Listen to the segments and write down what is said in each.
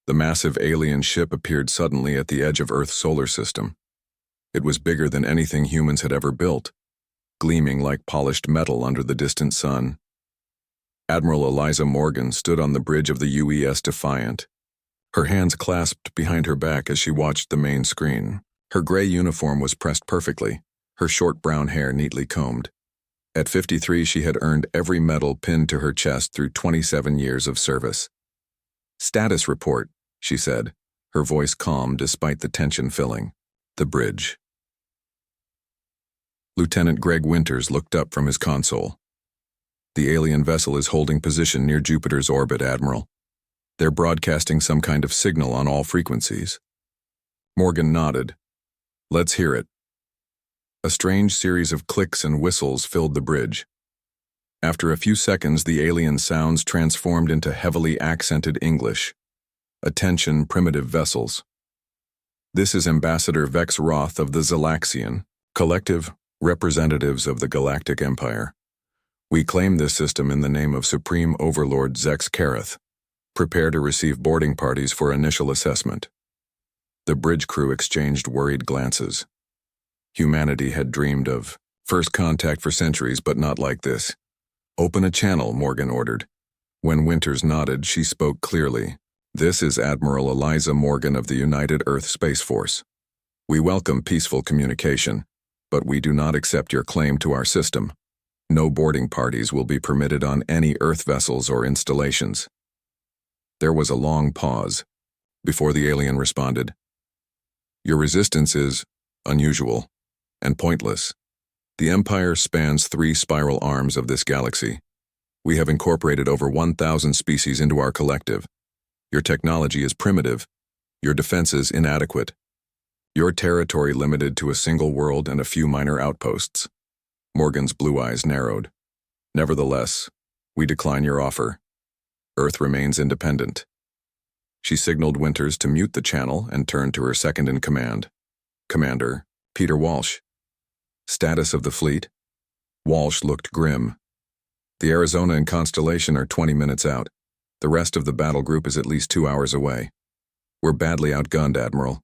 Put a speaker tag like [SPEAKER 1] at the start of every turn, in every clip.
[SPEAKER 1] The massive alien ship appeared suddenly at the edge of Earth's solar system. It was bigger than anything humans had ever built, gleaming like polished metal under the distant sun. Admiral Eliza Morgan stood on the bridge of the UES Defiant, her hands clasped behind her back as she watched the main screen. Her gray uniform was pressed perfectly, her short brown hair neatly combed. At 53, she had earned every medal pinned to her chest through 27 years of service. "Status report," she said, her voice calm despite the tension filling. The bridge. Lieutenant Greg Winters looked up from his console. "The alien vessel is holding position near Jupiter's orbit, Admiral. They're broadcasting some kind of signal on all frequencies." Morgan nodded. "Let's hear it." A strange series of clicks and whistles filled the bridge. After a few seconds, the alien sounds transformed into heavily accented English. "Attention, primitive vessels. This is Ambassador Vex Roth of the Zalaxian, collective representatives of the Galactic Empire. We claim this system in the name of Supreme Overlord Zex Kareth. Prepare to receive boarding parties for initial assessment." The bridge crew exchanged worried glances. Humanity had dreamed of first contact for centuries, but not like this. "Open a channel," Morgan ordered. When Winters nodded, she spoke clearly. "This is Admiral Eliza Morgan of the United Earth Space Force. We welcome peaceful communication, but we do not accept your claim to our system. No boarding parties will be permitted on any Earth vessels or installations." There was a long pause before the alien responded. "Your resistance is unusual and pointless. The Empire spans 3 spiral arms of this galaxy. We have incorporated over 1,000 species into our collective. Your technology is primitive, your defenses inadequate. Your territory limited to a single world and a few minor outposts." Morgan's blue eyes narrowed. "Nevertheless, we decline your offer. Earth remains independent." She signaled Winters to mute the channel and turned to her second-in-command, Commander Peter Walsh. "Status of the fleet?" Walsh looked grim. "The Arizona and Constellation are 20 minutes out. The rest of the battle group is at least 2 hours away. We're badly outgunned, Admiral.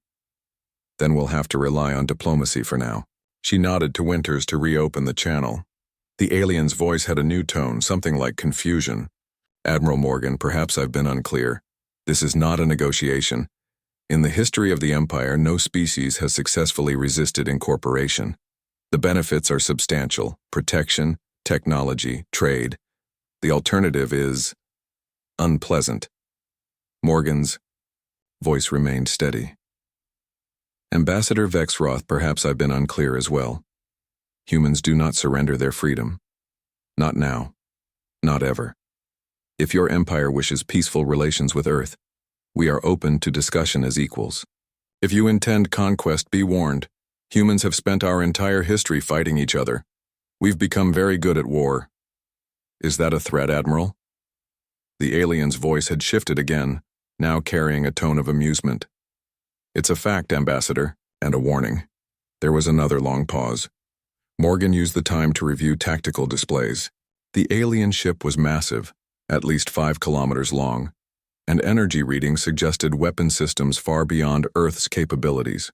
[SPEAKER 1] Then we'll have to rely on diplomacy for now." She nodded to Winters to reopen the channel. The alien's voice had a new tone, something like confusion. "Admiral Morgan, perhaps I've been unclear. This is not a negotiation. In the history of the Empire, no species has successfully resisted incorporation. The benefits are substantial: protection, technology, trade. The alternative is unpleasant." Morgan's voice remained steady. "Ambassador Vex Roth, perhaps I've been unclear as well. Humans do not surrender their freedom. Not now. Not ever. If your empire wishes peaceful relations with Earth, we are open to discussion as equals. If you intend conquest, be warned. Humans have spent our entire history fighting each other. We've become very good at war." "Is that a threat, Admiral?" The alien's voice had shifted again, now carrying a tone of amusement. "It's a fact, Ambassador, and a warning." There was another long pause. Morgan used the time to review tactical displays. The alien ship was massive, at least 5 kilometers long, and energy readings suggested weapon systems far beyond Earth's capabilities.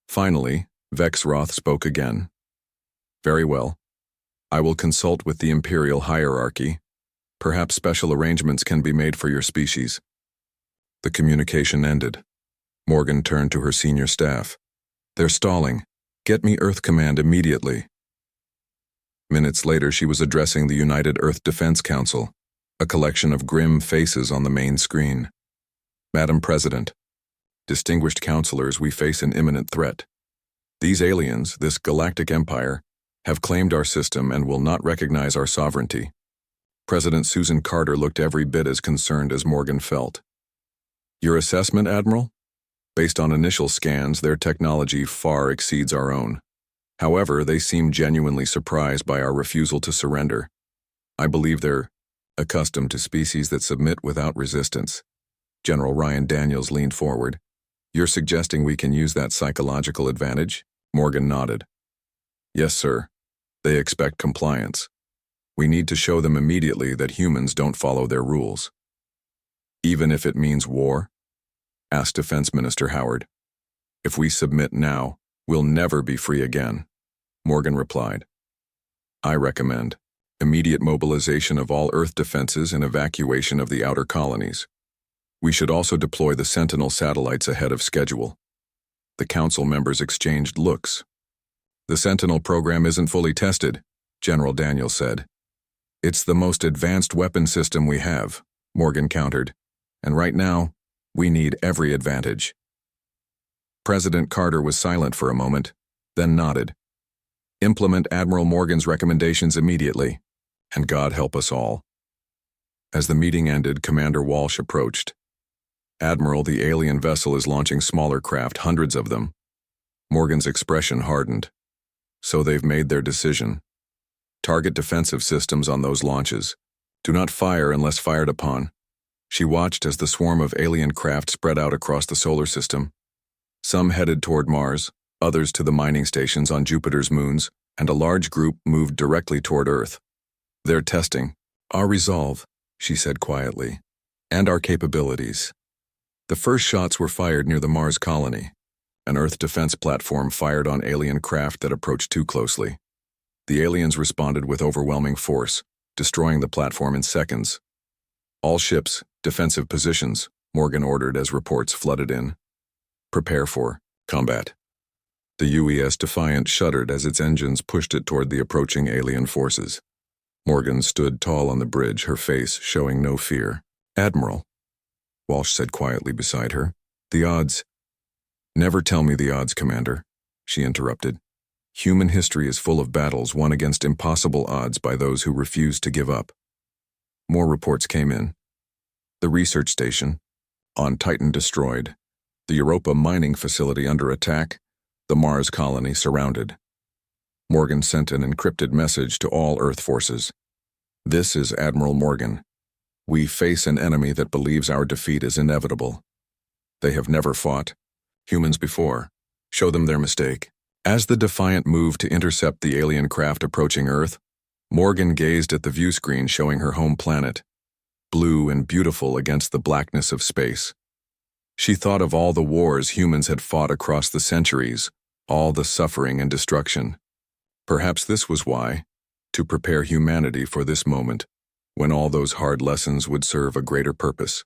[SPEAKER 1] Finally, Vex Roth spoke again. "Very well. I will consult with the Imperial hierarchy. Perhaps special arrangements can be made for your species." The communication ended. Morgan turned to her senior staff. "They're stalling. Get me Earth Command immediately." Minutes later, she was addressing the United Earth Defense Council, a collection of grim faces on the main screen. "Madam President, distinguished counselors, we face an imminent threat. These aliens, this galactic empire, have claimed our system and will not recognize our sovereignty." President Susan Carter looked every bit as concerned as Morgan felt. "Your assessment, Admiral? Based on initial scans, their technology far exceeds our own. However, they seem genuinely surprised by our refusal to surrender. I believe they're accustomed to species that submit without resistance." General Ryan Daniels leaned forward. "You're suggesting we can use that psychological advantage?" Morgan nodded. "Yes, sir. They expect compliance. We need to show them immediately that humans don't follow their rules." "Even if it means war?" asked Defense Minister Howard. "If we submit now, we'll never be free again," Morgan replied. "I recommend immediate mobilization of all Earth defenses and evacuation of the outer colonies. We should also deploy the Sentinel satellites ahead of schedule." The council members exchanged looks. "The Sentinel program isn't fully tested," General Daniel said. "It's the most advanced weapon system we have," Morgan countered, "and right now, we need every advantage." President Carter was silent for a moment, then nodded. "Implement Admiral Morgan's recommendations immediately, and God help us all." As the meeting ended, Commander Walsh approached. "Admiral, the alien vessel is launching smaller craft, hundreds of them." Morgan's expression hardened. "So they've made their decision. Target defensive systems on those launches. Do not fire unless fired upon." She watched as the swarm of alien craft spread out across the solar system. Some headed toward Mars, others to the mining stations on Jupiter's moons, and a large group moved directly toward Earth. "They're testing our resolve," she said quietly, "and our capabilities." The first shots were fired near the Mars colony. An Earth defense platform fired on alien craft that approached too closely. The aliens responded with overwhelming force, destroying the platform in seconds. "All ships, defensive positions," Morgan ordered as reports flooded in. "Prepare for combat." The UES Defiant shuddered as its engines pushed it toward the approaching alien forces. Morgan stood tall on the bridge, her face showing no fear. "Admiral," Walsh said quietly beside her, "the odds—" "Never tell me the odds, Commander," she interrupted. "Human history is full of battles won against impossible odds by those who refuse to give up." More reports came in. The research station on Titan destroyed. The Europa mining facility under attack. The Mars colony surrounded. Morgan sent an encrypted message to all Earth forces. "This is Admiral Morgan. We face an enemy that believes our defeat is inevitable. They have never fought humans before. Show them their mistake." As the Defiant moved to intercept the alien craft approaching Earth, Morgan gazed at the view screen showing her home planet, blue and beautiful against the blackness of space. She thought of all the wars humans had fought across the centuries, all the suffering and destruction. Perhaps this was why, to prepare humanity for this moment, when all those hard lessons would serve a greater purpose.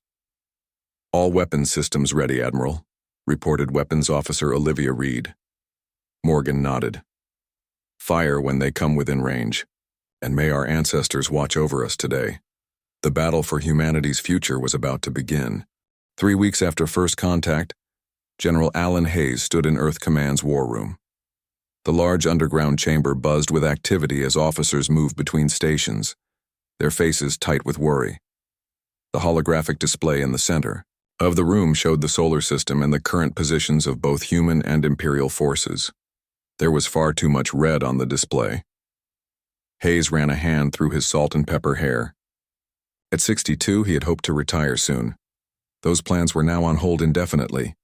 [SPEAKER 1] "All weapons systems ready, Admiral," reported Weapons Officer Olivia Reed. Morgan nodded. "Fire when they come within range, and may our ancestors watch over us today." The battle for humanity's future was about to begin. 3 weeks after first contact, General Alan Hayes stood in Earth Command's war room. The large underground chamber buzzed with activity as officers moved between stations, their faces tight with worry. The holographic display in the center of the room showed the solar system and the current positions of both human and Imperial forces. There was far too much red on the display. Hayes ran a hand through his salt and pepper hair. At 62, he had hoped to retire soon. Those plans were now on hold indefinitely.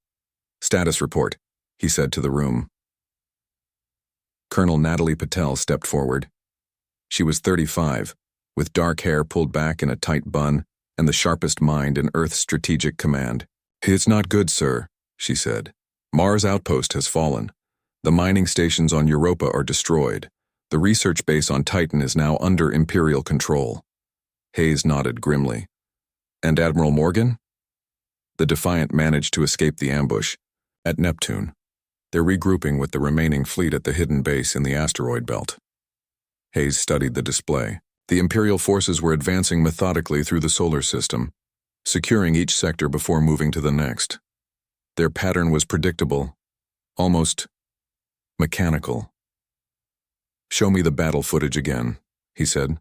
[SPEAKER 1] "Status report," he said to the room. Colonel Natalie Patel stepped forward. She was 35, with dark hair pulled back in a tight bun and the sharpest mind in Earth's strategic command. "It's not good, sir," she said. "Mars outpost has fallen. The mining stations on Europa are destroyed. The research base on Titan is now under Imperial control." Hayes nodded grimly. "And Admiral Morgan?" The Defiant managed to escape the ambush. At Neptune. They're regrouping with the remaining fleet at the hidden base in the asteroid belt. Hayes studied the display. The Imperial forces were advancing methodically through the solar system, securing each sector before moving to the next. Their pattern was predictable, almost mechanical. "Show me the battle footage again," he said.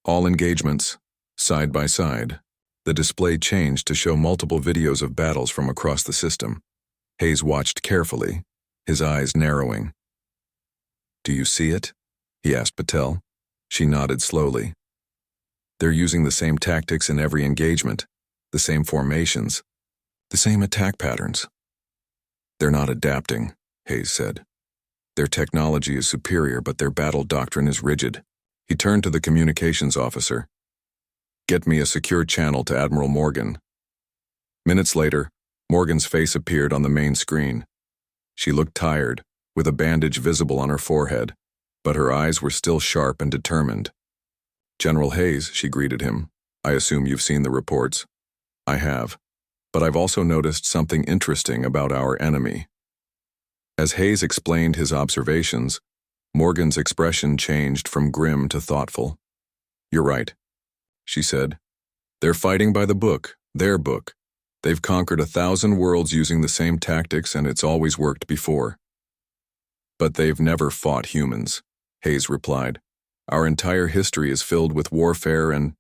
[SPEAKER 1] "All engagements, side by side." The display changed to show multiple videos of battles from across the system. Hayes watched carefully, his eyes narrowing. "Do you see it?" he asked Patel. She nodded slowly. "They're using the same tactics in every engagement, the same formations, the same attack patterns." "They're not adapting," Hayes said. "Their technology is superior, but their battle doctrine is rigid." He turned to the communications officer. "Get me a secure channel to Admiral Morgan." Minutes later, Morgan's face appeared on the main screen. She looked tired, with a bandage visible on her forehead, but her eyes were still sharp and determined. "General Hayes," she greeted him. "I assume you've seen the reports." "I have, but I've also noticed something interesting about our enemy." As Hayes explained his observations, Morgan's expression changed from grim to thoughtful. "You're right," she said. "They're fighting by the book, their book. They've conquered 1,000 worlds using the same tactics, and it's always worked before." "But they've never fought humans," Hayes replied. "Our entire history is filled with warfare and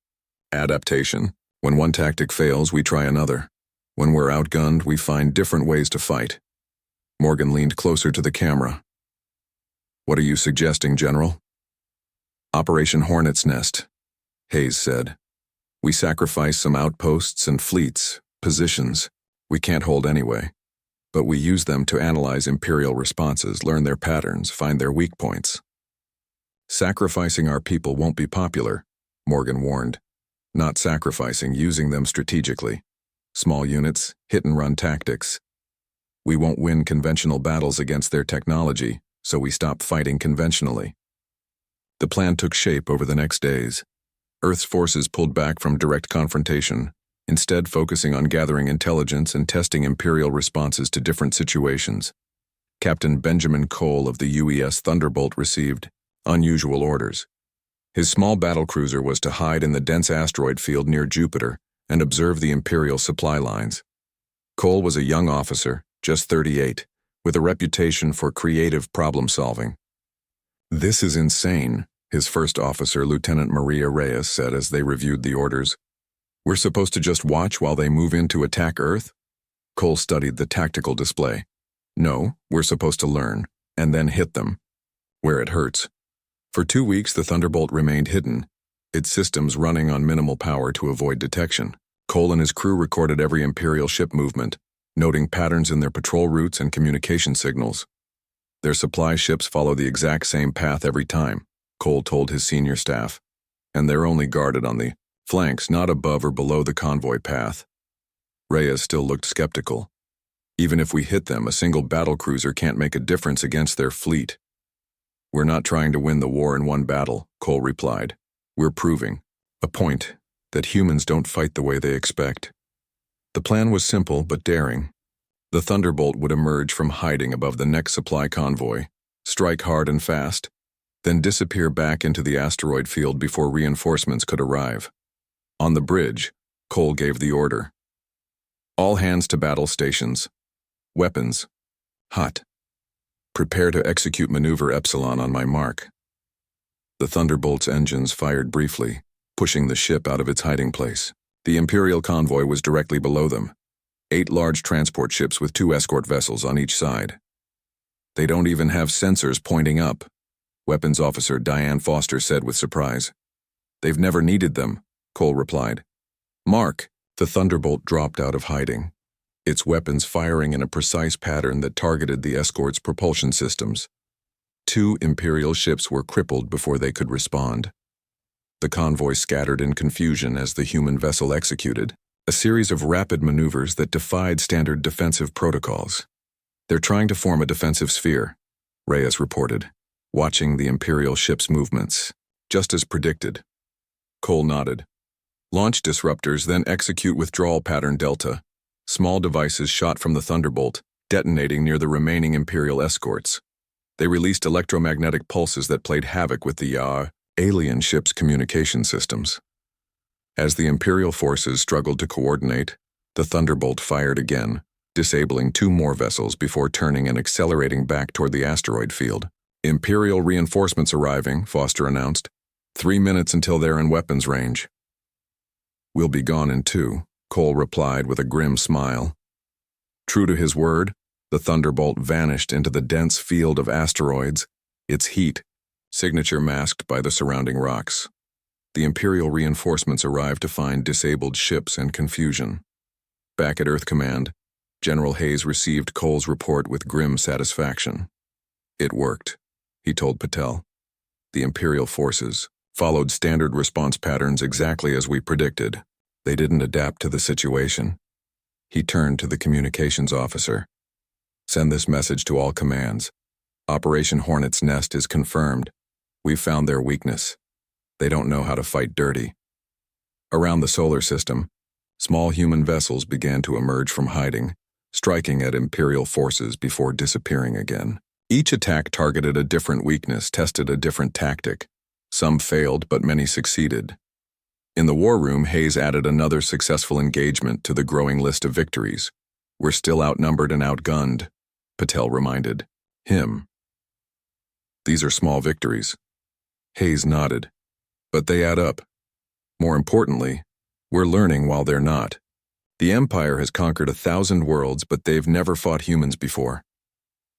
[SPEAKER 1] adaptation. When one tactic fails, we try another. When we're outgunned, we find different ways to fight." Morgan leaned closer to the camera. "What are you suggesting, General?" "Operation Hornet's Nest," Hayes said. "We sacrifice some outposts and fleets, positions we can't hold anyway, but we use them to analyze Imperial responses, learn their patterns, find their weak points." "Sacrificing our people won't be popular," Morgan warned. "Not sacrificing, using them strategically. Small units, hit-and-run tactics. We won't win conventional battles against their technology, so we stop fighting conventionally." The plan took shape over the next days. Earth's forces pulled back from direct confrontation, instead focusing on gathering intelligence and testing Imperial responses to different situations. Captain Benjamin Cole of the UES Thunderbolt received unusual orders. His small battlecruiser was to hide in the dense asteroid field near Jupiter and observe the Imperial supply lines. Cole was a young officer, just 38, with a reputation for creative problem-solving. "This is insane," his first officer, Lieutenant Maria Reyes, said as they reviewed the orders. "We're supposed to just watch while they move in to attack Earth?" Cole studied the tactical display. "No, we're supposed to learn, and then hit them, where it hurts." For 2 weeks, the Thunderbolt remained hidden, its systems running on minimal power to avoid detection. Cole and his crew recorded every Imperial ship movement, noting patterns in their patrol routes and communication signals. "Their supply ships follow the exact same path every time," Cole told his senior staff, "and they're only guarded on the flanks, not above or below the convoy path." Reyes still looked skeptical. "Even if we hit them, a single battlecruiser can't make a difference against their fleet." "We're not trying to win the war in one battle," Cole replied. "We're proving a point that humans don't fight the way they expect." The plan was simple but daring. The Thunderbolt would emerge from hiding above the next supply convoy, strike hard and fast, then disappear back into the asteroid field before reinforcements could arrive. On the bridge, Cole gave the order. "All hands to battle stations. Weapons. Hot. Prepare to execute maneuver Epsilon on my mark." The Thunderbolt's engines fired briefly, pushing the ship out of its hiding place. The Imperial convoy was directly below them. 8 large transport ships with 2 escort vessels on each side. "They don't even have sensors pointing up," Weapons Officer Diane Foster said with surprise. "They've never needed them," Cole replied. "Mark." The Thunderbolt dropped out of hiding, its weapons firing in a precise pattern that targeted the escort's propulsion systems. 2 Imperial ships were crippled before they could respond. The convoy scattered in confusion as the human vessel executed a series of rapid maneuvers that defied standard defensive protocols. "They're trying to form a defensive sphere," Reyes reported, watching the Imperial ship's movements. "Just as predicted." Cole nodded. "Launch disruptors, then execute withdrawal pattern Delta." Small devices shot from the Thunderbolt, detonating near the remaining Imperial escorts. They released electromagnetic pulses that played havoc with the alien ship's communication systems. As the Imperial forces struggled to coordinate, the Thunderbolt fired again, disabling 2 more vessels before turning and accelerating back toward the asteroid field. "Imperial reinforcements arriving," Foster announced. 3 minutes until they're in weapons range." "We'll be gone in 2, Cole replied with a grim smile. True to his word, the Thunderbolt vanished into the dense field of asteroids, its heat, signature masked by the surrounding rocks. The Imperial reinforcements arrived to find disabled ships and confusion. Back at Earth Command, General Hayes received Cole's report with grim satisfaction. "It worked," he told Patel. "The Imperial forces followed standard response patterns exactly as we predicted. They didn't adapt to the situation. He turned to the communications officer. Send this message to all commands. Operation Hornet's Nest is confirmed. We've found their weakness. They don't know how to fight dirty. Around the solar system, small human vessels began to emerge from hiding, striking at Imperial forces before disappearing again. Each attack targeted a different weakness, tested a different tactic. Some failed, but many succeeded. In the war room, Hayes added another successful engagement to the growing list of victories. We're still outnumbered and outgunned, Patel reminded him. These are small victories. Hayes nodded. But they add up. More importantly, we're learning while they're not. The Empire has conquered 1,000 worlds, but they've never fought humans before.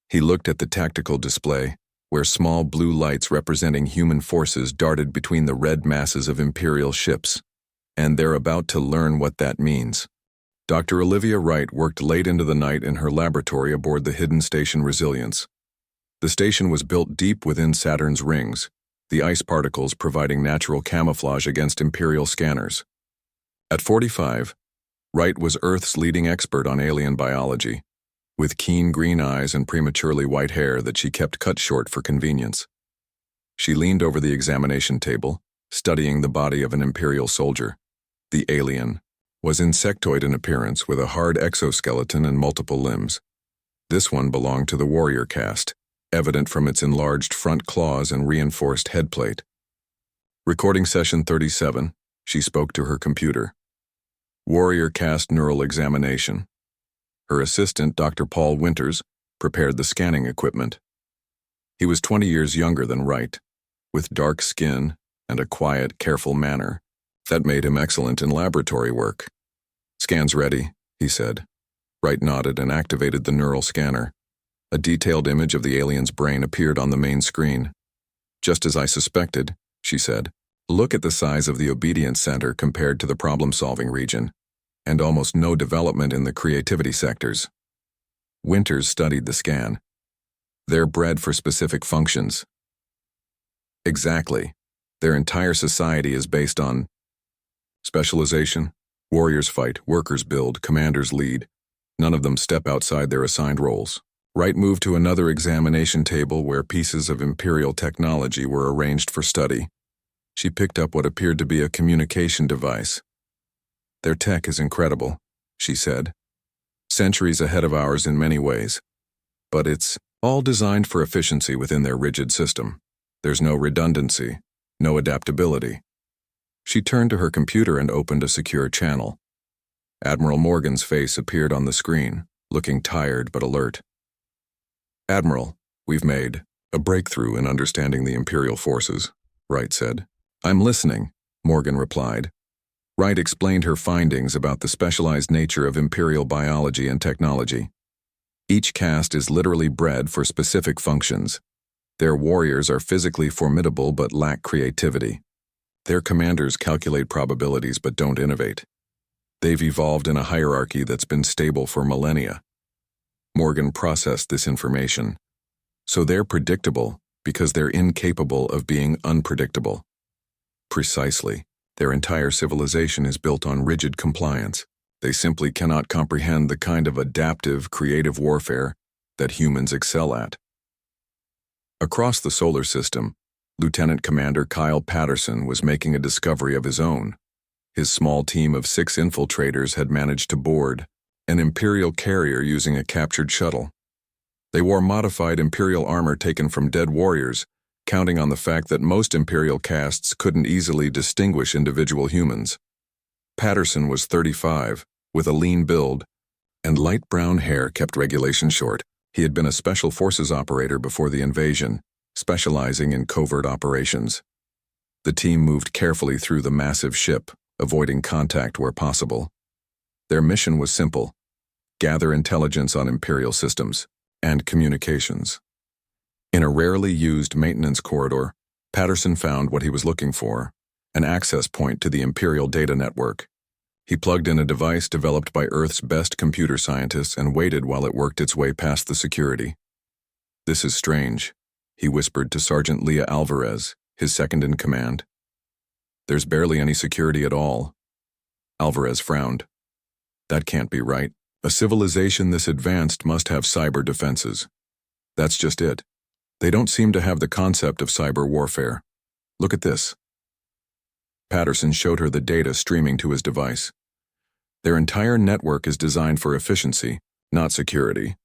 [SPEAKER 1] He looked at the tactical display, where small blue lights representing human forces darted between the red masses of Imperial ships. And they're about to learn what that means. Dr. Olivia Wright worked late into the night in her laboratory aboard the hidden station Resilience. The station was built deep within Saturn's rings, the ice particles providing natural camouflage against Imperial scanners. At 45, Wright was Earth's leading expert on alien biology, with keen green eyes and prematurely white hair that she kept cut short for convenience. She leaned over the examination table, studying the body of an Imperial soldier. The alien was insectoid in appearance with a hard exoskeleton and multiple limbs. This one belonged to the warrior caste, evident from its enlarged front claws and reinforced headplate. Recording session 37, she spoke to her computer. Warrior caste neural examination. Her assistant, Dr. Paul Winters, prepared the scanning equipment. He was 20 years younger than Wright, with dark skin and a quiet, careful manner that made him excellent in laboratory work. Scans ready, he said. Wright nodded and activated the neural scanner. A detailed image of the alien's brain appeared on the main screen. Just as I suspected, she said. Look at the size of the obedience center compared to the problem-solving region, and almost no development in the creativity sectors. Winters studied the scan. They're bred for specific functions. Exactly. Their entire society is based on specialization. Warriors fight, workers build, commanders lead. None of them step outside their assigned roles. Wright moved to another examination table where pieces of Imperial technology were arranged for study. She picked up what appeared to be a communication device. Their tech is incredible, she said. Centuries ahead of ours in many ways. But it's all designed for efficiency within their rigid system. There's no redundancy, no adaptability. She turned to her computer and opened a secure channel. Admiral Morgan's face appeared on the screen, looking tired but alert. Admiral, we've made a breakthrough in understanding the Imperial forces, Wright said. I'm listening, Morgan replied. Wright explained her findings about the specialized nature of Imperial biology and technology. Each caste is literally bred for specific functions. Their warriors are physically formidable but lack creativity. Their commanders calculate probabilities but don't innovate. They've evolved in a hierarchy that's been stable for millennia. Morgan processed this information. So they're predictable because they're incapable of being unpredictable. Precisely. Their entire civilization is built on rigid compliance. They simply cannot comprehend the kind of adaptive, creative warfare that humans excel at. Across the solar system, Lieutenant Commander Kyle Patterson was making a discovery of his own. His small team of 6 infiltrators had managed to board an Imperial carrier using a captured shuttle. They wore modified Imperial armor taken from dead warriors, counting on the fact that most Imperial castes couldn't easily distinguish individual humans. Patterson was 35, with a lean build, and light brown hair kept regulation short. He had been a Special Forces operator before the invasion, specializing in covert operations. The team moved carefully through the massive ship, avoiding contact where possible. Their mission was simple: gather intelligence on Imperial systems and communications. In a rarely used maintenance corridor, Patterson found what he was looking for: an access point to the Imperial data network. He plugged in a device developed by Earth's best computer scientists and waited while it worked its way past the security. "This is strange," he whispered to Sergeant Leah Alvarez, his second in command. "There's barely any security at all." Alvarez frowned. That can't be right. A civilization this advanced must have cyber defenses. That's just it. They don't seem to have the concept of cyber warfare. Look at this. Patterson showed her the data streaming to his device. Their entire network is designed for efficiency, not security.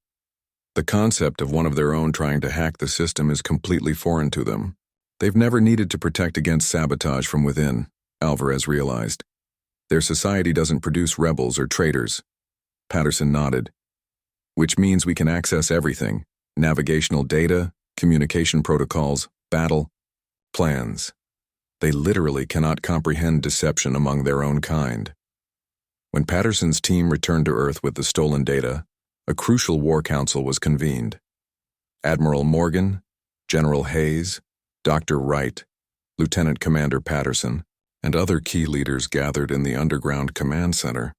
[SPEAKER 1] The concept of one of their own trying to hack the system is completely foreign to them. They've never needed to protect against sabotage from within, Alvarez realized. Their society doesn't produce rebels or traitors. Patterson nodded. Which means we can access everything: navigational data, communication protocols, battle plans. They literally cannot comprehend deception among their own kind. When Patterson's team returned to Earth with the stolen data, a crucial war council was convened. Admiral Morgan, General Hayes, Dr. Wright, Lieutenant Commander Patterson, and other key leaders gathered in the underground command center.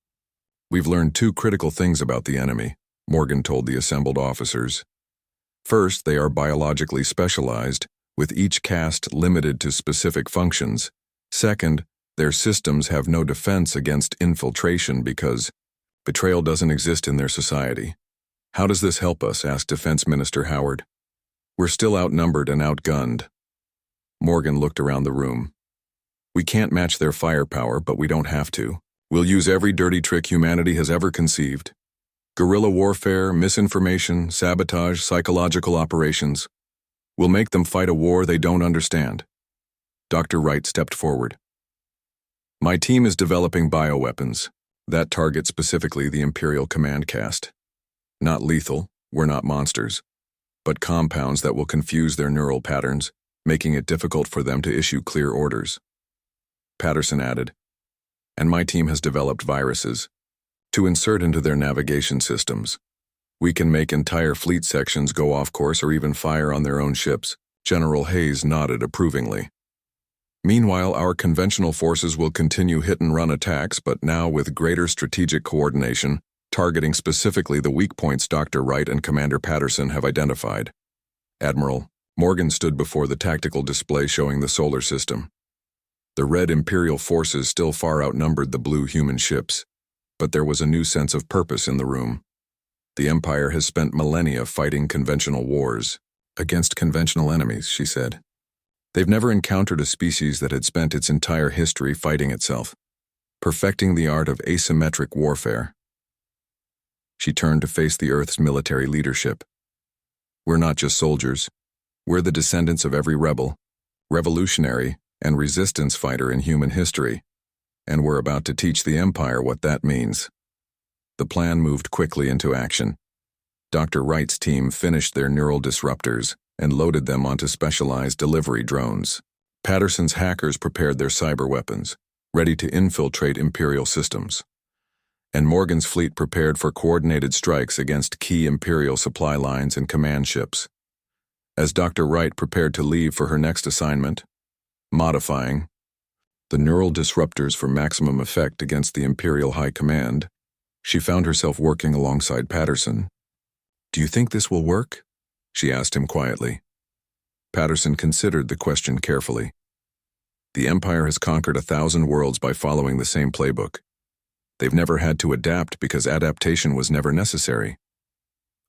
[SPEAKER 1] We've learned two critical things about the enemy, Morgan told the assembled officers. First, they are biologically specialized, with each caste limited to specific functions. Second, their systems have no defense against infiltration because betrayal doesn't exist in their society. How does this help us? Asked Defense Minister Howard. We're still outnumbered and outgunned. Morgan looked around the room. We can't match their firepower, but we don't have to. We'll use every dirty trick humanity has ever conceived. Guerrilla warfare, misinformation, sabotage, psychological operations. We'll make them fight a war they don't understand. Dr. Wright stepped forward. My team is developing bioweapons that target specifically the Imperial Command caste. Not lethal, we're not monsters, but compounds that will confuse their neural patterns, making it difficult for them to issue clear orders. Patterson added, and my team has developed viruses to insert into their navigation systems. We can make entire fleet sections go off course or even fire on their own ships. General Hayes nodded approvingly. Meanwhile, our conventional forces will continue hit-and-run attacks, but now with greater strategic coordination, targeting specifically the weak points Dr. Wright and Commander Patterson have identified. Admiral Morgan stood before the tactical display showing the solar system. The red Imperial forces still far outnumbered the blue human ships, but there was a new sense of purpose in the room. The Empire has spent millennia fighting conventional wars against conventional enemies, she said. They've never encountered a species that had spent its entire history fighting itself, perfecting the art of asymmetric warfare. She turned to face the Earth's military leadership. We're not just soldiers. We're the descendants of every rebel, revolutionary, and resistance fighter in human history, and we're about to teach the Empire what that means. The plan moved quickly into action. Dr. Wright's team finished their neural disruptors and loaded them onto specialized delivery drones. Patterson's hackers prepared their cyber weapons, ready to infiltrate Imperial systems. And Morgan's fleet prepared for coordinated strikes against key Imperial supply lines and command ships. As Dr. Wright prepared to leave for her next assignment, modifying the neural disruptors for maximum effect against the Imperial High Command, she found herself working alongside Patterson. Do you think this will work? She asked him quietly. Patterson considered the question carefully. The Empire has conquered 1,000 worlds by following the same playbook. They've never had to adapt because adaptation was never necessary.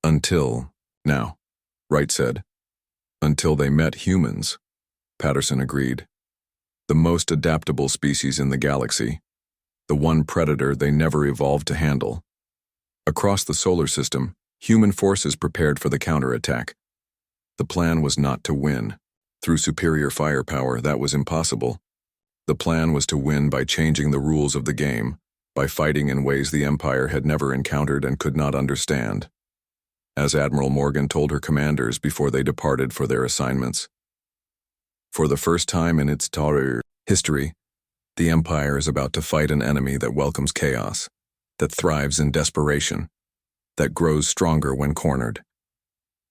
[SPEAKER 1] Until now, Wright said. Until they met humans, Patterson agreed. The most adaptable species in the galaxy. The one predator they never evolved to handle. Across the solar system, human forces prepared for the counterattack. The plan was not to win. Through superior firepower, that was impossible. The plan was to win by changing the rules of the game, by fighting in ways the Empire had never encountered and could not understand. As Admiral Morgan told her commanders before they departed for their assignments. For the first time in its history, the Empire is about to fight an enemy that welcomes chaos, that thrives in desperation, that grows stronger when cornered.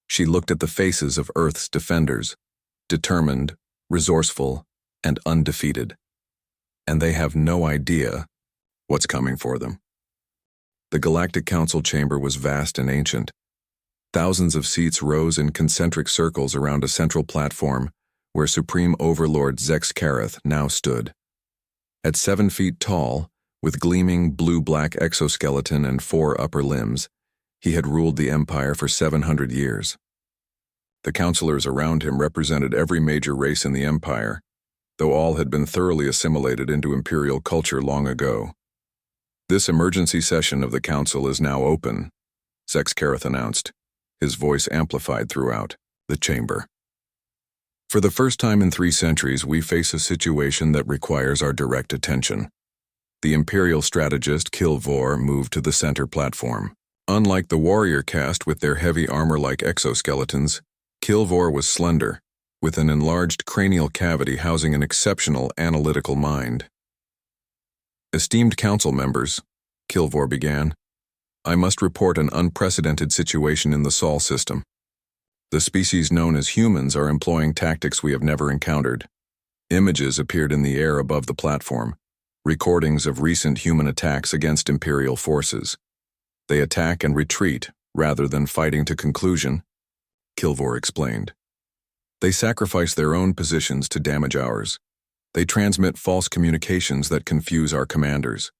[SPEAKER 1] She looked at the faces of Earth's defenders, determined, resourceful, and undefeated. And they have no idea what's coming for them. The Galactic Council chamber was vast and ancient. Thousands of seats rose in concentric circles around a central platform where Supreme Overlord Zex Kareth now stood. At 7 feet tall, With gleaming blue-black exoskeleton and 4 upper limbs, he had ruled the Empire for 700 years. The counselors around him represented every major race in the Empire, though all had been thoroughly assimilated into Imperial culture long ago. "This emergency session of the Council is now open," Zexkareth announced, his voice amplified throughout the chamber. "For the first time in 3 centuries, we face a situation that requires our direct attention." The Imperial strategist Kilvor moved to the center platform. Unlike the warrior caste with their heavy armor-like exoskeletons, Kilvor was slender, with an enlarged cranial cavity housing an exceptional analytical mind. "Esteemed council members," Kilvor began, "I must report an unprecedented situation in the Sol system. The species known as humans are employing tactics we have never encountered." Images appeared in the air above the platform, recordings of recent human attacks against Imperial forces. "They attack and retreat rather than fighting to conclusion," Kilvor explained. "They sacrifice their own positions to damage ours. They transmit false communications that confuse our commanders.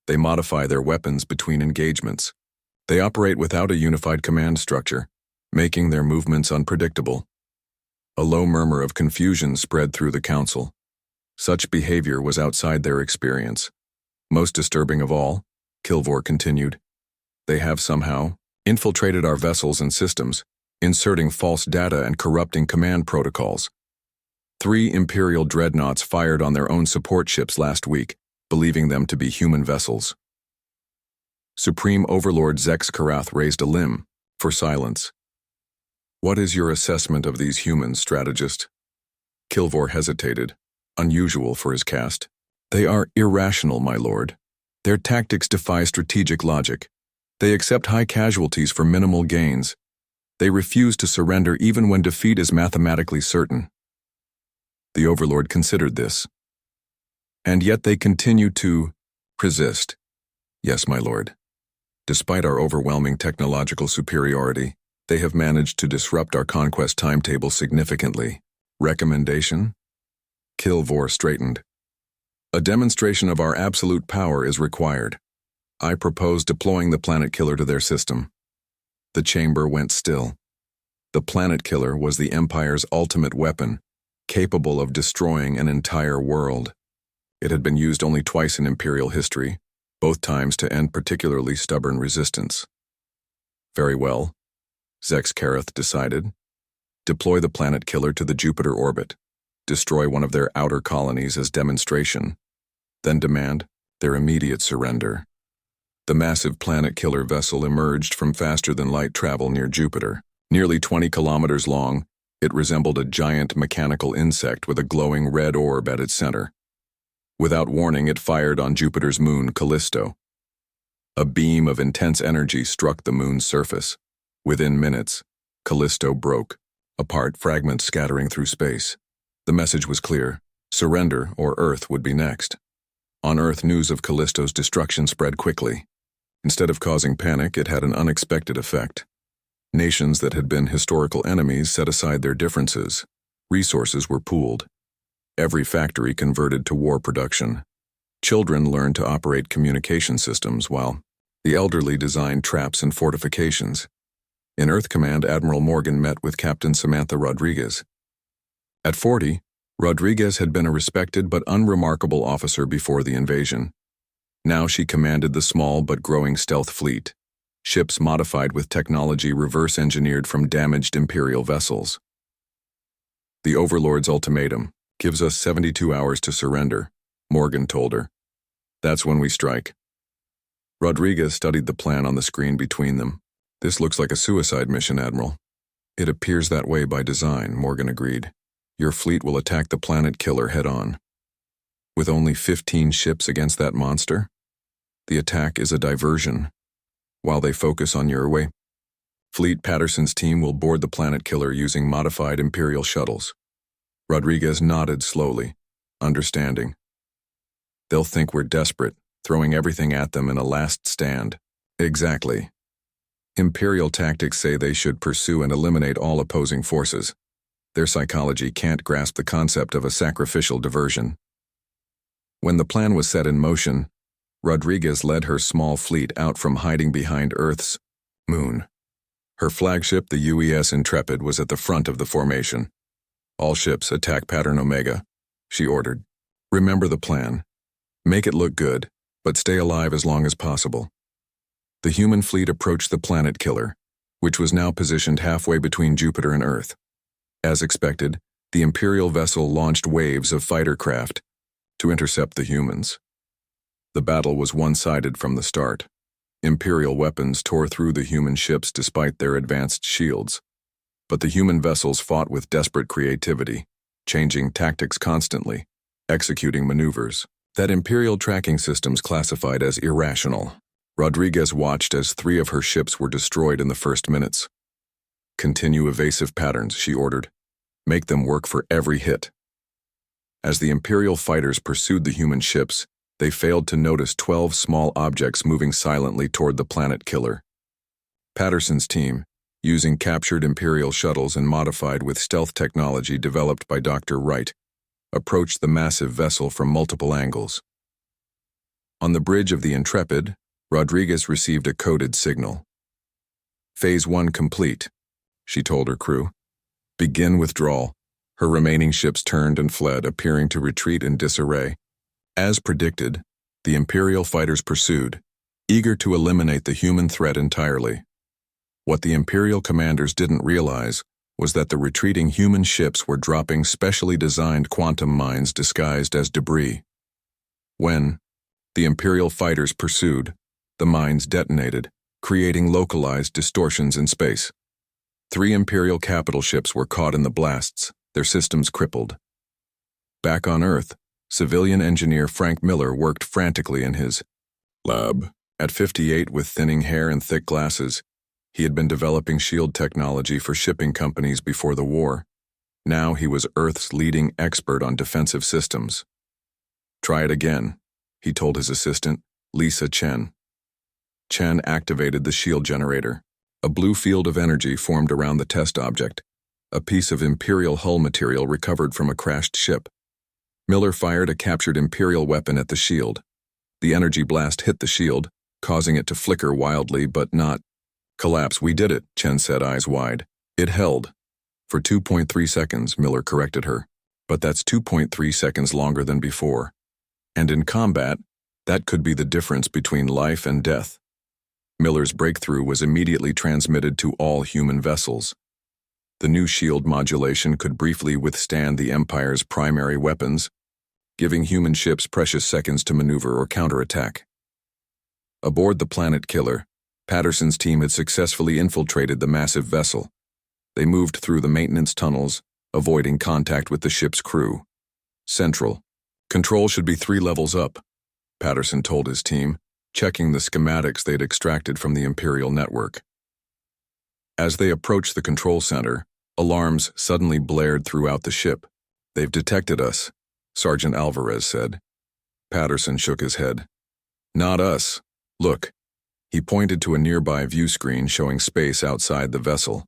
[SPEAKER 1] They modify their weapons between engagements. They operate without a unified command structure, making their movements unpredictable." A low murmur of confusion spread through the council. Such behavior was outside their experience. "Most disturbing of all," Kilvor continued, "they have somehow infiltrated our vessels and systems, inserting false data and corrupting command protocols. 3 Imperial dreadnoughts fired on their own support ships last week, believing them to be human vessels." Supreme Overlord Zexkareth raised a limb for silence. "What is your assessment of these humans, strategist?" Kilvor hesitated, unusual for his caste. "They are irrational, my lord. Their tactics defy strategic logic. They accept high casualties for minimal gains. They refuse to surrender even when defeat is mathematically certain." The Overlord considered this. "And yet they continue to resist." "Yes, my lord. Despite our overwhelming technological superiority, they have managed to disrupt our conquest timetable significantly." "Recommendation?" Kilvor straightened. "A demonstration of our absolute power is required. I propose deploying the Planet Killer to their system." The chamber went still. The Planet Killer was the Empire's ultimate weapon, capable of destroying an entire world. It had been used only twice in Imperial history, both times to end particularly stubborn resistance. "Very well," Zexkareth decided. "Deploy the Planet Killer to the Jupiter orbit. Destroy one of their outer colonies as demonstration. Then demand their immediate surrender." The massive Planet Killer vessel emerged from faster-than-light travel near Jupiter. Nearly 20 kilometers long, it resembled a giant mechanical insect with a glowing red orb at its center. Without warning, it fired on Jupiter's moon, Callisto. A beam of intense energy struck the moon's surface. Within minutes, Callisto broke, apart, fragments scattering through space. The message was clear: surrender or Earth would be next. On Earth, news of Callisto's destruction spread quickly. Instead of causing panic, it had an unexpected effect. Nations that had been historical enemies set aside their differences. Resources were pooled. Every factory converted to war production. Children learned to operate communication systems, while the elderly designed traps and fortifications. In Earth Command, Admiral Morgan met with Captain Samantha Rodriguez. At 40, Rodriguez had been a respected but unremarkable officer before the invasion. Now she commanded the small but growing stealth fleet, ships modified with technology reverse-engineered from damaged Imperial vessels. "The Overlord's ultimatum gives us 72 hours to surrender," Morgan told her. "That's when we strike." Rodriguez studied the plan on the screen between them. "This looks like a suicide mission, Admiral." "It appears that way by design," Morgan agreed. "Your fleet will attack the Planet Killer head-on." "With only 15 ships against that monster? The attack is a diversion. While they focus on your way, Fleet Patterson's team will board the Planet Killer using modified Imperial shuttles." Rodriguez nodded slowly, understanding. "They'll think we're desperate, throwing everything at them in a last stand." "Exactly. Imperial tactics say they should pursue and eliminate all opposing forces. Their psychology can't grasp the concept of a sacrificial diversion." When the plan was set in motion, Rodriguez led her small fleet out from hiding behind Earth's moon. Her flagship, the UES Intrepid, was at the front of the formation. "All ships attack pattern Omega," she ordered. "Remember the plan. Make it look good, but stay alive as long as possible." The human fleet approached the planet killer, which was now positioned halfway between Jupiter and Earth. As expected, the Imperial vessel launched waves of fighter craft to intercept the humans. The battle was one-sided from the start. Imperial weapons tore through the human ships despite their advanced shields. But the human vessels fought with desperate creativity, changing tactics constantly, executing maneuvers that Imperial tracking systems classified as irrational. Rodriguez watched as 3 of her ships were destroyed in the first minutes. "Continue evasive patterns," she ordered. "Make them work for every hit." As the Imperial fighters pursued the human ships, they failed to notice 12 small objects moving silently toward the planet killer. Patterson's team, using captured Imperial shuttles and modified with stealth technology developed by Dr. Wright, approached the massive vessel from multiple angles. On the bridge of the Intrepid, Rodriguez received a coded signal. "Phase 1 complete," she told her crew. "Begin withdrawal." Her remaining ships turned and fled, appearing to retreat in disarray. As predicted, the Imperial fighters pursued, eager to eliminate the human threat entirely. What the Imperial commanders didn't realize was that the retreating human ships were dropping specially designed quantum mines disguised as debris. When the Imperial fighters pursued, the mines detonated, creating localized distortions in space. 3 Imperial capital ships were caught in the blasts, their systems crippled. Back on Earth, civilian engineer Frank Miller worked frantically in his lab. At 58, with thinning hair and thick glasses, he had been developing shield technology for shipping companies before the war. Now he was Earth's leading expert on defensive systems. "Try it again," he told his assistant, Lisa Chen. Chen activated the shield generator. A blue field of energy formed around the test object, a piece of Imperial hull material recovered from a crashed ship. Miller fired a captured Imperial weapon at the shield. The energy blast hit the shield, causing it to flicker wildly but not collapse. "We did it," Chen said, eyes wide. "It held." "For 2.3 seconds, Miller corrected her. "But that's 2.3 seconds longer than before. And in combat, that could be the difference between life and death." Miller's breakthrough was immediately transmitted to all human vessels. The new shield modulation could briefly withstand the Empire's primary weapons, giving human ships precious seconds to maneuver or counterattack. Aboard the planet killer, Patterson's team had successfully infiltrated the massive vessel. They moved through the maintenance tunnels, avoiding contact with the ship's crew. "Central. Control should be 3 levels up," Patterson told his team, checking the schematics they'd extracted from the Imperial network. As they approached the control center, alarms suddenly blared throughout the ship. "They've detected us," Sergeant Alvarez said. Patterson shook his head. "Not us. Look." He pointed to a nearby view screen showing space outside the vessel.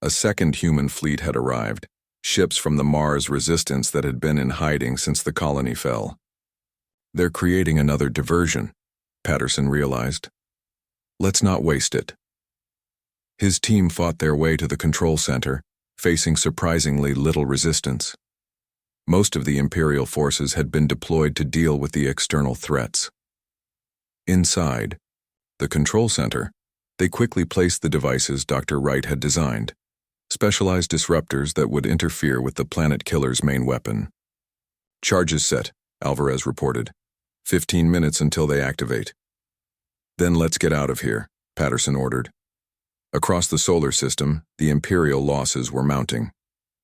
[SPEAKER 1] A second human fleet had arrived, ships from the Mars resistance that had been in hiding since the colony fell. "They're creating another diversion," Patterson realized. "Let's not waste it." His team fought their way to the control center, facing surprisingly little resistance. Most of the Imperial forces had been deployed to deal with the external threats. Inside the control center, they quickly placed the devices Dr. Wright had designed, specialized disruptors that would interfere with the planet killer's main weapon. "Charges set," Alvarez reported. 15 minutes until they activate. "Then let's get out of here," Patterson ordered. Across the solar system, the Imperial losses were mounting.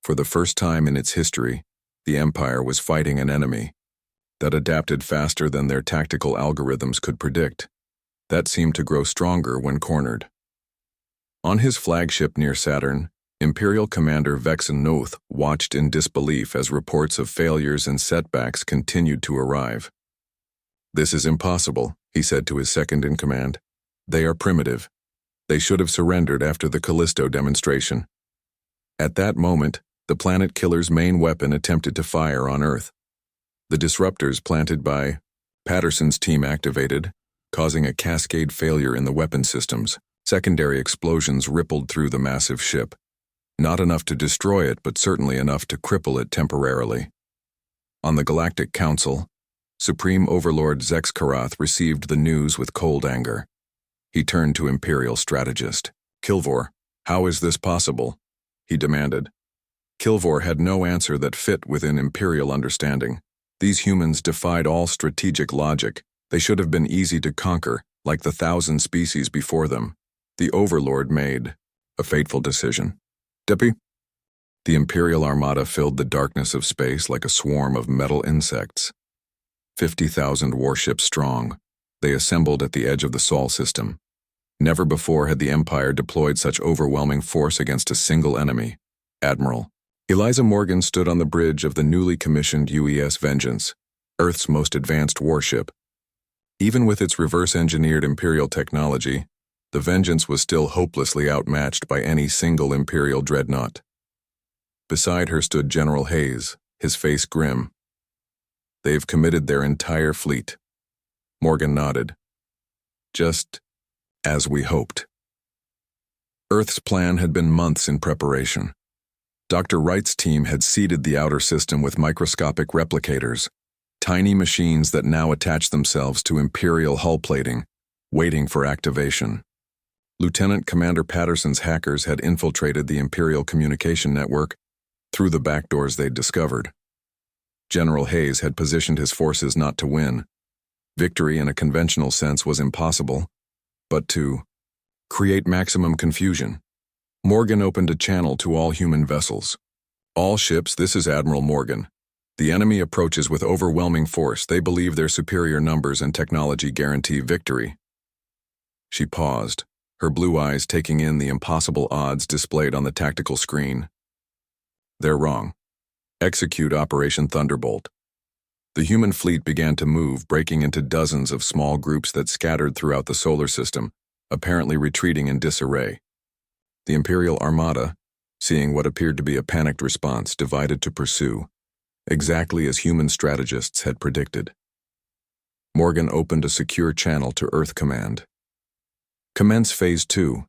[SPEAKER 1] For the first time in its history, the Empire was fighting an enemy that adapted faster than their tactical algorithms could predict. That seemed to grow stronger when cornered. On his flagship near Saturn, Imperial Commander Vexen Noth watched in disbelief as reports of failures and setbacks continued to arrive. "This is impossible," he said to his second-in-command. "They are primitive. They should have surrendered after the Callisto demonstration." At that moment, the planet killer's main weapon attempted to fire on Earth. The disruptors planted by Patterson's team activated, causing a cascade failure in the weapon systems. Secondary explosions rippled through the massive ship. Not enough to destroy it, but certainly enough to cripple it temporarily. On the Galactic Council, Supreme Overlord Zex Karath received the news with cold anger. He turned to Imperial strategist. Kilvor, how is this possible? He demanded. Kilvor had no answer that fit within Imperial understanding. These humans defied all strategic logic. They should have been easy to conquer, like the 1,000 species before them. The Overlord made a fateful decision. Dippy? The Imperial Armada filled the darkness of space like a swarm of metal insects. 50,000 warships strong, they assembled at the edge of the Sol system. Never before had the Empire deployed such overwhelming force against a single enemy. Admiral Eliza Morgan stood on the bridge of the newly commissioned UES Vengeance, Earth's most advanced warship. Even with its reverse-engineered Imperial technology, the Vengeance was still hopelessly outmatched by any single Imperial dreadnought. Beside her stood General Hayes, his face grim. They've committed their entire fleet. Morgan nodded. Just as we hoped. Earth's plan had been months in preparation. Dr. Wright's team had seeded the outer system with microscopic replicators, tiny machines that now attach themselves to Imperial hull plating, waiting for activation. Lieutenant Commander Patterson's hackers had infiltrated the Imperial communication network through the backdoors they'd discovered. General Hayes had positioned his forces not to win. Victory in a conventional sense was impossible, but to create maximum confusion. Morgan opened a channel to all human vessels. All ships, this is Admiral Morgan. The enemy approaches with overwhelming force. They believe their superior numbers and technology guarantee victory. She paused, her blue eyes taking in the impossible odds displayed on the tactical screen. They're wrong. Execute Operation Thunderbolt. The human fleet began to move, breaking into dozens of small groups that scattered throughout the solar system, apparently retreating in disarray. The Imperial Armada, seeing what appeared to be a panicked response, divided to pursue, exactly as human strategists had predicted. Morgan opened a secure channel to Earth Command. Commence Phase 2,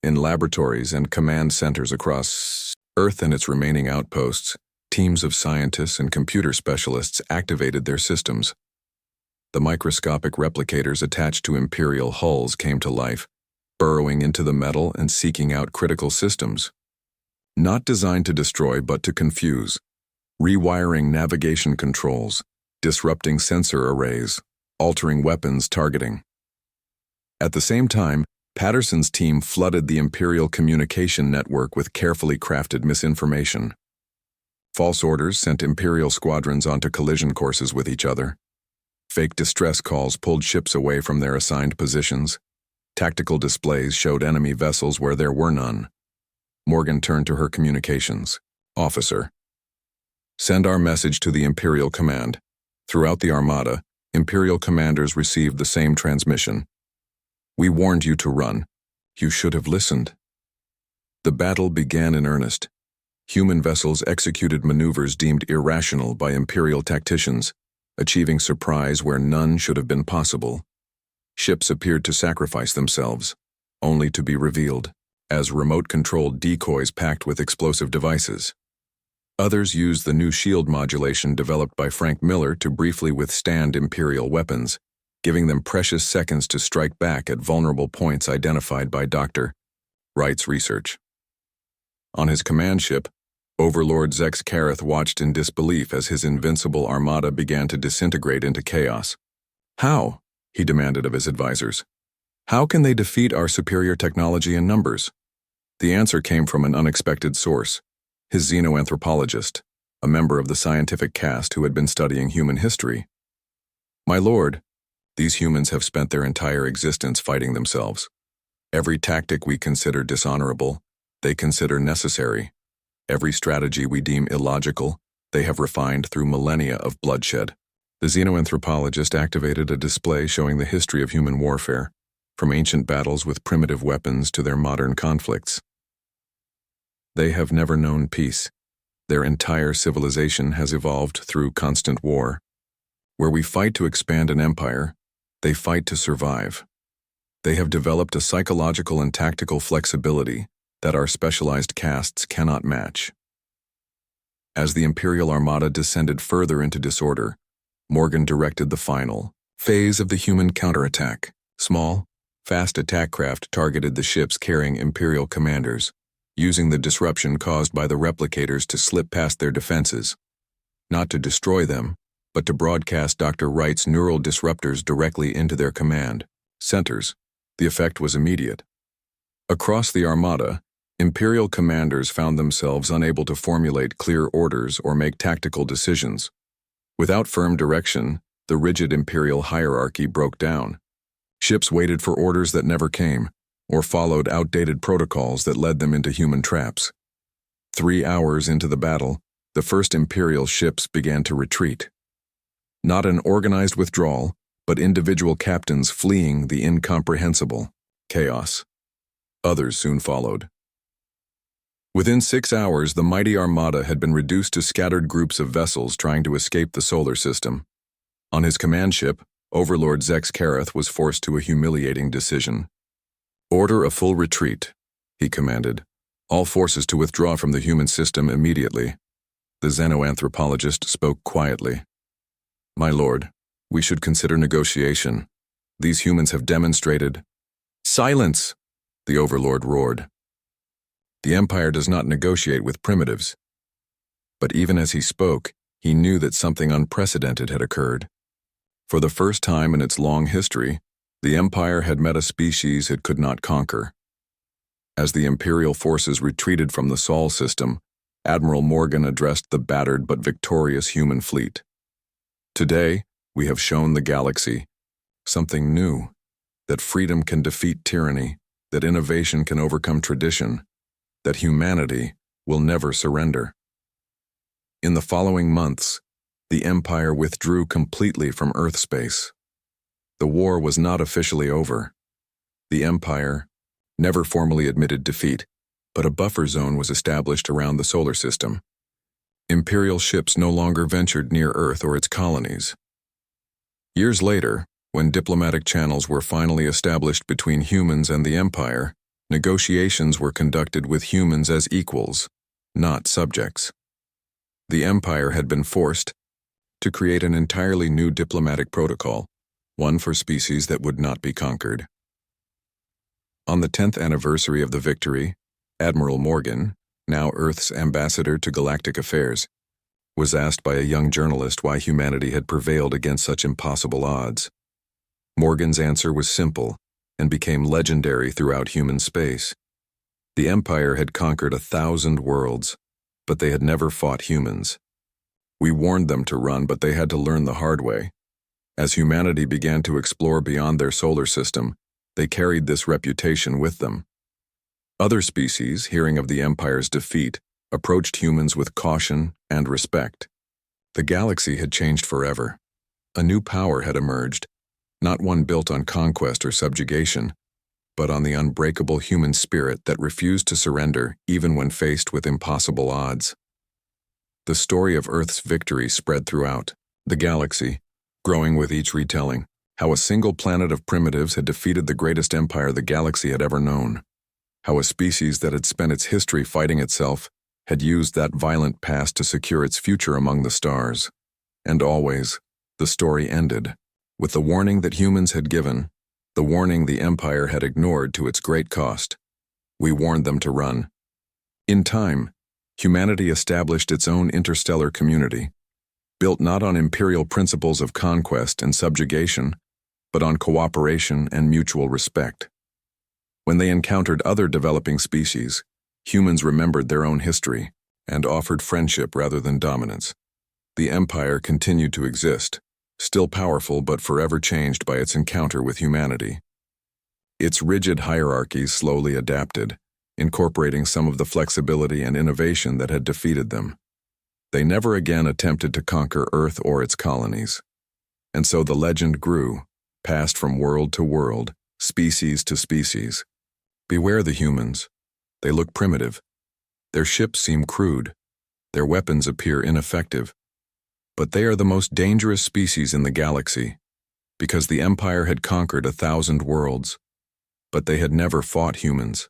[SPEAKER 1] in laboratories and command centers across Earth and its remaining outposts. Teams of scientists and computer specialists activated their systems. The microscopic replicators attached to Imperial hulls came to life, burrowing into the metal and seeking out critical systems. Not designed to destroy but to confuse, rewiring navigation controls, disrupting sensor arrays, altering weapons targeting. At the same time, Patterson's team flooded the Imperial communication network with carefully crafted misinformation. False orders sent Imperial squadrons onto collision courses with each other. Fake distress calls pulled ships away from their assigned positions. Tactical displays showed enemy vessels where there were none. Morgan turned to her communications. Officer. Send our message to the Imperial Command. Throughout the Armada, Imperial commanders received the same transmission. We warned you to run. You should have listened. The battle began in earnest. Human vessels executed maneuvers deemed irrational by Imperial tacticians, achieving surprise where none should have been possible. Ships appeared to sacrifice themselves, only to be revealed as remote-controlled decoys packed with explosive devices. Others used the new shield modulation developed by Frank Miller to briefly withstand Imperial weapons, giving them precious seconds to strike back at vulnerable points identified by Dr. Wright's research. On his command ship, Overlord Zex Karath watched in disbelief as his invincible armada began to disintegrate into chaos. How? He demanded of his advisors. How can they defeat our superior technology in numbers? The answer came from an unexpected source, his xenoanthropologist, a member of the scientific caste who had been studying human history. My lord, these humans have spent their entire existence fighting themselves. Every tactic we consider dishonorable, they consider necessary. Every strategy we deem illogical, they have refined through millennia of bloodshed. The xenoanthropologist activated a display showing the history of human warfare, from ancient battles with primitive weapons to their modern conflicts. They have never known peace. Their entire civilization has evolved through constant war. Where we fight to expand an empire, they fight to survive. They have developed a psychological and tactical flexibility that our specialized castes cannot match. As the Imperial Armada descended further into disorder, Morgan directed the final phase of the human counterattack. Small, fast attack craft targeted the ships carrying Imperial commanders, using the disruption caused by the replicators to slip past their defenses. Not to destroy them, but to broadcast Dr. Wright's neural disruptors directly into their command centers. The effect was immediate. Across the Armada, Imperial commanders found themselves unable to formulate clear orders or make tactical decisions. Without firm direction, the rigid Imperial hierarchy broke down. Ships waited for orders that never came, or followed outdated protocols that led them into human traps. 3 hours into the battle, the first Imperial ships began to retreat. Not an organized withdrawal, but individual captains fleeing the incomprehensible chaos. Others soon followed. Within 6 hours, the mighty Armada had been reduced to scattered groups of vessels trying to escape the solar system. On his command ship, Overlord Zex Kareth was forced to a humiliating decision. "Order a full retreat," he commanded. "All forces to withdraw from the human system immediately." The xenoanthropologist spoke quietly. "My lord, we should consider negotiation. These humans have demonstrated—" "Silence!" the Overlord roared. "The Empire does not negotiate with primitives." But even as he spoke, he knew that something unprecedented had occurred. For the first time in its long history, the Empire had met a species it could not conquer. As the Imperial forces retreated from the Sol system, Admiral Morgan addressed the battered but victorious human fleet. "Today, we have shown the galaxy something new, that freedom can defeat tyranny, that innovation can overcome tradition, that humanity will never surrender." In the following months, the Empire withdrew completely from Earth space. The war was not officially over. The Empire never formally admitted defeat, but a buffer zone was established around the solar system. Imperial ships no longer ventured near Earth or its colonies. Years later, when diplomatic channels were finally established between humans and the Empire, negotiations were conducted with humans as equals, not subjects. The Empire had been forced to create an entirely new diplomatic protocol, one for species that would not be conquered. On the 10th anniversary of the victory, Admiral Morgan, now Earth's ambassador to galactic affairs, was asked by a young journalist why humanity had prevailed against such impossible odds. Morgan's answer was simple and became legendary throughout human space. The Empire had conquered 1,000 worlds, but they had never fought humans. We warned them to run, but they had to learn the hard way. As humanity began to explore beyond their solar system, they carried this reputation with them. Other species, hearing of the Empire's defeat, approached humans with caution and respect. The galaxy had changed forever. A new power had emerged, not one built on conquest or subjugation, but on the unbreakable human spirit that refused to surrender even when faced with impossible odds. The story of Earth's victory spread throughout the galaxy, growing with each retelling, how a single planet of primitives had defeated the greatest empire the galaxy had ever known, how a species that had spent its history fighting itself had used that violent past to secure its future among the stars. And always, the story ended with the warning that humans had given, the warning the Empire had ignored to its great cost. We warned them to run. In time, humanity established its own interstellar community, built not on imperial principles of conquest and subjugation, but on cooperation and mutual respect. When they encountered other developing species, humans remembered their own history and offered friendship rather than dominance. The Empire continued to exist, still powerful but forever changed by its encounter with humanity. Its rigid hierarchies slowly adapted, incorporating some of the flexibility and innovation that had defeated them. They never again attempted to conquer Earth or its colonies. And so the legend grew, passed from world to world, species to species. Beware the humans. They look primitive. Their ships seem crude. Their weapons appear ineffective. But they are the most dangerous species in the galaxy, because the Empire had conquered 1,000 worlds, but they had never fought humans.